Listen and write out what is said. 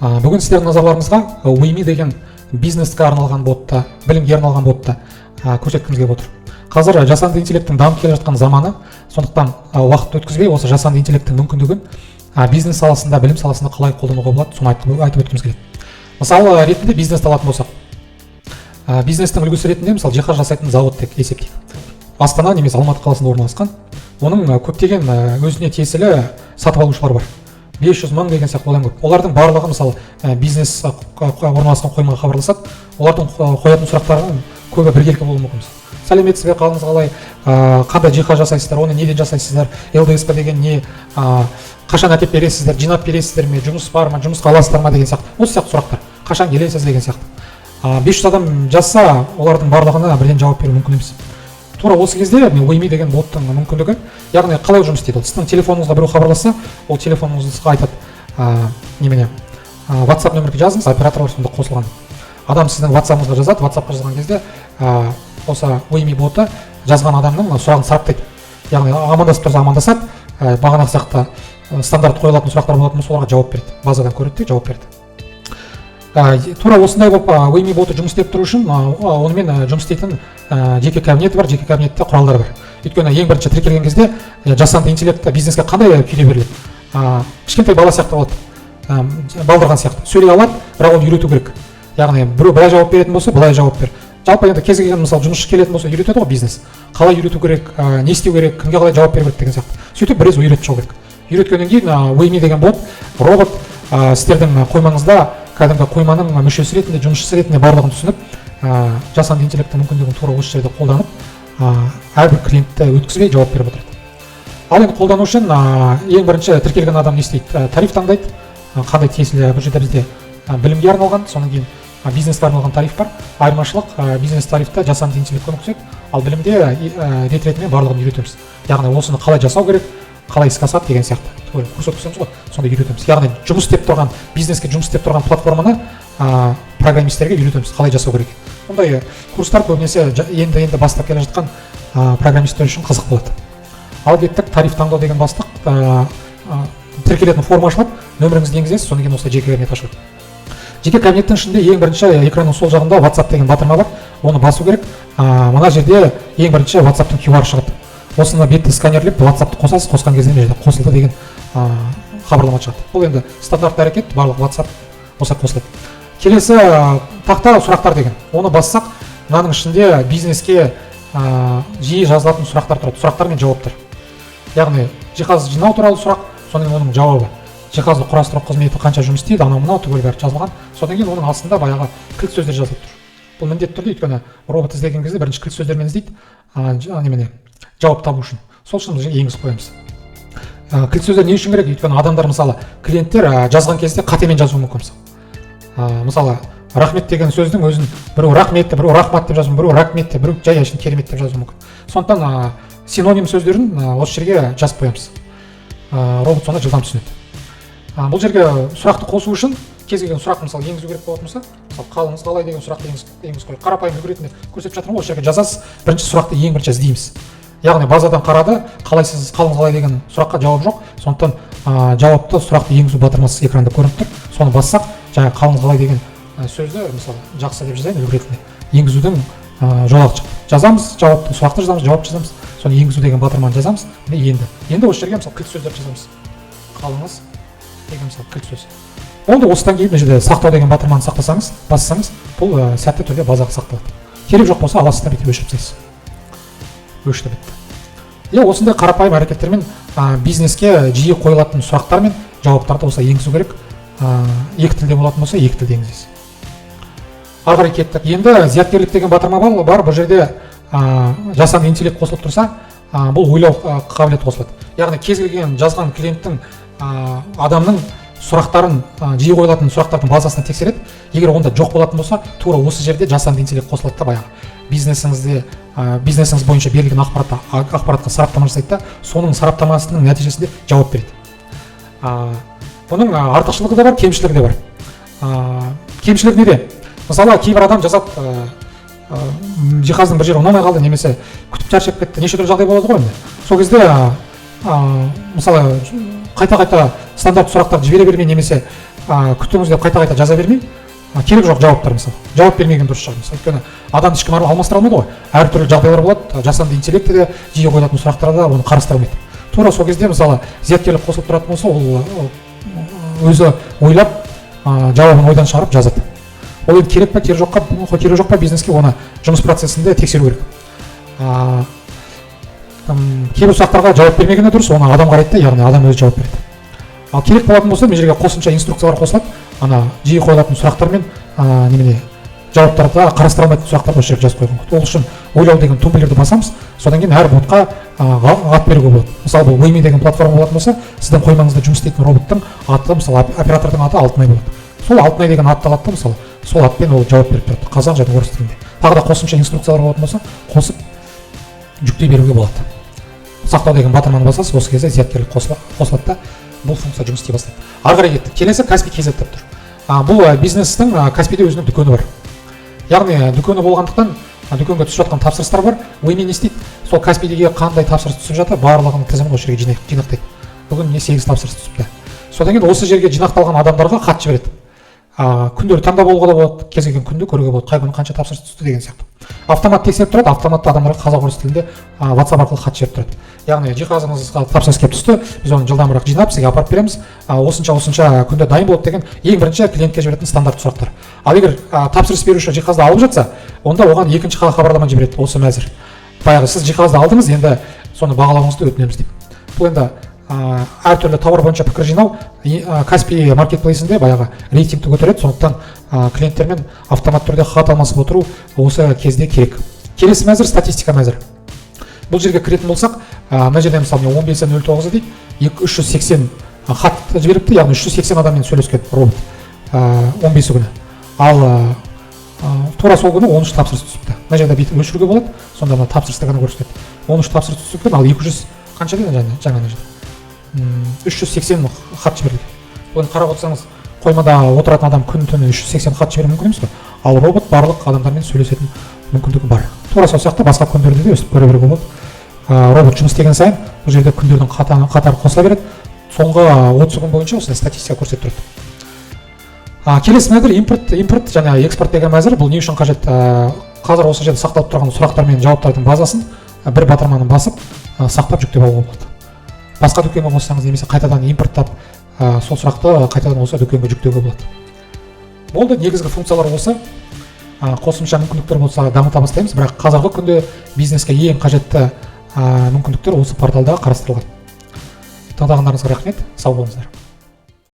Бүгін сіздердің назарларыңызға Уими деген бизнеске арналған ботты, білімге арналған ботты көрсеткіміз келіп отыр. Қазір жасанды интеллекттің дамып келе жатқан заманы, сондықтан уақыт өткізбей осы жасанды интеллекттің мүмкіндігін бизнес саласында, білім саласында қалай қолдануға болады, соны айтып өткіміз келеді. Мысалы ретінде бизнесті алатын болсақ, бизнестің үлгісі ретінде мысалы жиһаз жасайтын завод деп есептейік. Астана немесе Алматы қаласында орналасқан. Оның көптеген өзіне тиесілі сатып алушылар бар. 500 мың деген сияқты одан көп. Олардың барлығы мысалы бизнес орналасқан қоймаға хабарласады. Олардың қоятын сұрақтарының көбі біркелкі болуы мүмкін. Сәлеметсіз бе, қалыңыз қалай, қандай жиһаз жасайсыздар, оны неден жасайсыздар, ЛДСП деген не, қашан әкеп бересіздер, жинап бересіздер ме, жұмыс бар ма, жұмысқа аласыздар ма деген сияқты. Осы сияқты сұрақтар. Қашан келесіз деген сияқты. 500 адам жазса, олардың барлығына бірден жауап беру мүмкін емес. Тура осы кезде Уими деген боттың мүмкіндігі, яғни қалай жұмыс істейді? Сіздің телефоныңызға біреу хабарласса, ол телефоныңызға айтады, WhatsApp нөмірге жазыңыз, операторлар сонда қосылған. Адам сіздің WhatsApp-ыңызға жазады, WhatsApp-қа жазған кезде осы Уими боты жазған адамның сұрағын сараптайды. Яғни амандасып тұрса амандасады, бағанағы сияқты стандарт қойылатын сұрақтар болатын болса, оларға жауап береді. Базадан көреді де жауап береді. Тура осындай болып Уими боты жұмыс істеп тұру үшін онымен жұмыс істейтін жеке кабинеті бар, жеке кабинетте құралдар бар. Өйткені ең бірінші тіркелген кезде жасанды интеллект бизнеске қандай күйде беріледі? Кішкентай бала сияқты болады, балдырған сияқты. Сөйлей алады, бірақ оны үйрету керек. Яғни біреу былай жауап беретін болса, былай жауап бер. Жалпы енді кез келген мысалы жұмысшы келетін болса, үйретеді ғой бизнес. Қалай үйрету керек, не істеу керек, кімге қалай жауап беру керек деген сияқты. Сөйтіп біраз үйретіп шығу керек. Үйреткеннен кейін Уими деген бот, робот сіздердің қоймаңызда кәдімгі қойманың мүшесі ретінде, жұмысшысы ретінде барлығын түсініп, жасанды интеллекттің мүмкіндігін тура осы жерде қолданып, әрбір клиентті өткізбей жауап беріп отырады. Ал енді қолдану үшін ең бірінші тіркелген адам не істейді? Тариф таңдайды. Қандай тиесілі бұл жерде бізде білімге арналған, содан кейін бизнеске арналған тариф бар. Айырмашылық бизнес тарифта жасанды интеллект көмектеседі, ал білімде рет-ретімен барлығын үйретеміз. Яғни осыны қалай жасау керек, қалай іске асады деген сияқты. Курс өткіземіз ғой, сонда үйретеміз. Яғни жұмыс істеп тұрған, бизнеске жұмыс істеп тұрған платформаны программистерге үйретеміз, қалай жасау керек. Ондай курстар көбінесе енді бастап келе жатқан программистер үшін қызық болады. Ал кеттік, тариф таңдау деген бастық, тіркелетін форма ашылады, нөміріңізді енгізесіз, содан кейін осылай жеке кабинет ашылады. Жеке кабинеттің ішінде ең бірінші экранның сол жағында WhatsApp деген батырма бар, оны басу керек. Мына жерде ең бірінші WhatsApp-тың QR шығады. Осыны бетті сканерлеп WhatsApp-ты қосасыз, қосқан кезде мына жерде қосылды деген хабарлама шығады. Бұл енді стандартты әрекет, барлық WhatsApp осылай қосылады. Келесі тақта сұрақтар деген. Оны бассақ, мынаның ішінде бизнеске жиі жазылатын сұрақтар тұрады, сұрақтар мен жауаптар. Яғни жиһаз жинау туралы сұрақ, содан кейін оның жауабы. Жиһазды құрастыру қызметі қанша жұмыс істейді, анау-мынау түгел бәрі жазылған. Содан кейін оның астында баяғы кілт сөздер жазылып тұр. Бұл міндетті түрде, өйткені робот іздеген кезде бірінші кілт сөздермен іздейді, жауап табу үшін. Сол үшін біз енгізіп қоямыз. Кілт сөздер не үшін керек? Өйткені адамдар мысалы клиенттер жазған кезде қатемен жазуы мүмкін. Мысалы рахмет деген сөздің өзін біреу рахметті, біреу рахмат деп жазуы, біреу рахметті, біреу жай әшейін керемет деп жазуы мүмкін. Сондықтан синоним сөздерін осы жерге жазып қоямыз. Робот соны жылдам түсінеді. Бұл жерге сұрақты қосу үшін кез келген сұрақ мысалы енгізу керек болатын болса, мысалы қалыңыз қалай деген сұрақты енгізіп қойып, қарапайым үлгі ретінде көрсетіп жатырмын ғой, осы жерге жазасыз, бірінші сұрақты ең бірінші іздейміз. Яғни базадан қарады, қалайсыз, қалыңыз қалай деген сұраққа жауап жоқ, сондықтан жауапты сұрақты енгізу батырмасы экранда көрініп тұр. Соны бассақ, жаңа қалыңыз қалай деген сөзді мысалы жақсы деп жазайын үлгі ретінде енгізудің жолағы шықты. Жазамыз, жауапты сұрақты жазамыз, жауап жазамыз, соны енгізу деген батырманы жазамыз. Енді осы жерге мысалы кілт сөздер жазамыз. Қалыңыз деген мысалы кілт сөз. Онда осыдан кейін мына жерде сақтау деген батырманы сақтасаңыз, бассаңыз, бұл сәтті түрде базаға сақталады. Керек жоқ болса аласыз да бүйтіп өшіріп тастайсыз. Өшті бітті. Осындай қарапайым әрекеттермен бизнеске жиі қойылатын сұрақтар мен жауаптарды осылай енгізу керек. Екі тілде болатын болса, екі тілде енгізесіз. Ары қарай кеттік. Енді зияткерлік деген батырма бар. Бұл жерде жасанды интеллект қосылып тұрса, бұл ойлау қабілеті қосылады. Яғни кез келген жазған клиенттің адамның сұрақтарын, жиі қойылатын сұрақтардың базасына тексереді. Егер онда жоқ болатын болса, тура осы жерде жасанды интеллект қосылады да баяғы. Бизнесіңіз бойынша берілген ақпаратқа сараптама жасайды да, соның сараптамасының нәтижесінде жауап береді. Бұның артықшылығы да бар, кемшілігі де бар. Кемшілігі неде? Мысалы, кейбір адам жазады, жиһаздың бір жері ұнамай қалды, немесе күтіп шаршап кетті, неше түрлі жағдай болады ғой енді. Сол кезде мысалы қайта стандарт сұрақтарды жібере бермей немесе күтіңіз деп қайта жаза бермей, керек жоқ жауаптар мысалы жауап бермеген дұрыс шығар. Мысалы өйткені адамды ешкім алмастыра алмайды ғой, әртүрлі жағдайлар болады, жасанды интеллектіде жиі қойылатын сұрақтарда оны қарастыра алмайды. Тура сол кезде мысалы зияткерлік қосылып тұратын болса, ол өзі ойлап жауабын ойдан шығарып жазады. Ол енді керек па керек жоқ па бизнеске оны жұмыс процесінде тексеру керек. Кейбір сұрақтарға жауап бермегені дұрыс, оны адам қарайды да, яғни адам өзі жауап береді. Ал керек болатын болса, мына жерге қосымша инструкциялар қосылады, жиі қойылатын сұрақтар мен жауаптарды қарастыра алмайтын сұрақтарды осы жерге жазып қойған. Ол үшін ойлау деген тумблерді басамыз, содан кейін әр ботқа ат беруге болады. Мысалы бұл Wayme деген платформа болатын болса, сіздің қоймаңызда жұмыс істейтін роботтың аты, мысалы оператордың аты Алтынай болады. Сол Алтынай деген атты алады да, мысалы сол атпен ол жауап беріп тұрады, қазақ және орыс тілінде. Тағы да қосымша инструкциялар болатын болса, қосып жүктей беруге болады. Сақтау деген батырманы басасыз, осы кезде зияткерлік қосылады да, бұл функция жұмыс істей бастайды. Ары қарай кеттік. Келесі Каспи KZ деп тұр. Бұл бизнестің Каспиде өзінің дүкені бар. Яғни дүкені болғандықтан дүкенге түсіп жатқан тапсырыстар бар. Wayme не істейді? Сол Каспидегі қандай тапсырыс түсіп жатыр, барлығының тізімін осы жерге жинақтайды. Бүгін 8 тапсырыс түсіпті. Содан кейін осы жерге жинақталған адамдарға хат жібереді. Күндері таңдап алуға да болады, кез келген күнді көруге болады, қай күні қанша тапсырыс түсті деген сияқты. Автомат тексеріп тұрады, автоматты адамдарға қазақ орыс тілінде WhatsApp арқылы хат жіберіп тұрады. Яғни жиһазыңызға тапсырыс келіп түсті, біз оны жылдамырақ жинап сізге апарып береміз, осынша күнде дайын болады деген ең бірінші клиентке жіберетін стандарт сұрақтар. Ал егер тапсырыс беруші жиһазды алып жатса, онда оған екінші хабарлама жібереді, осы мәзір. Баяғы сіз жиһазды алдыңыз, енді соны бағалауыңызды өтінеміз деп. Бұл енді әртүрлі тауар бойынша пікір жинау Каспи маркетплейсінде баяғы рейтингті көтереді, сондықтан клиенттермен автомат түрде хат алмасып отыру осы кезде керек. Келесі мәзір статистика мәзір. Бұл жерге кіретін болсақ, мына жерде мысалы 15.09 дейді, 380 хат жіберіпті, яғни 380 адаммен сөйлескен робот 15 күні. Ал тура сол күні 13 тапсырыс түсіпті. Мына жерде бүйтіп өшіруге болады, сонда тапсырысты ғана көрсетеді. 13 тапсырыс түсіпті, ал 200 қанша дейді жаңа жерде? 380 хат жіберілді. Оны қарап отырсаңыз, қоймада отыратын адам күн-түні 380 хат жіберу мүмкін емес қой. Ал робот барлық адамдармен сөйлесетін мүмкіндігі бар. Тура сол сияқты басқа күндерде де өстіп көре беруге болады. Робот жұмыс істеген сайын бұл жерде күндердің қатары қосыла береді. Соңғы 30 күн бойынша осындай статистика көрсетіп тұрады. Келесі мәзір импорт және экспорт деген мәзір. Бұл не үшін қажет? Қазір осы жерде сақталып тұрған сұрақтар мен жауаптардың базасын бір батырманы басып сақтап жүктеп алуға болады. Басқа дүкенге қоссаңыз немесе қайтадан импорттап сол сұрақты қайтадан осы дүкенге жүктеуге болады. Болды, негізгі функциялар болса, қосымша мүмкіндіктер болса дамыта бастаймыз, бірақ қазіргі күнде бизнеске ең қажетті мүмкіндіктер осы порталда қарастырылған. Тыңдағандарыңызға рахмет, сау болыңыздар.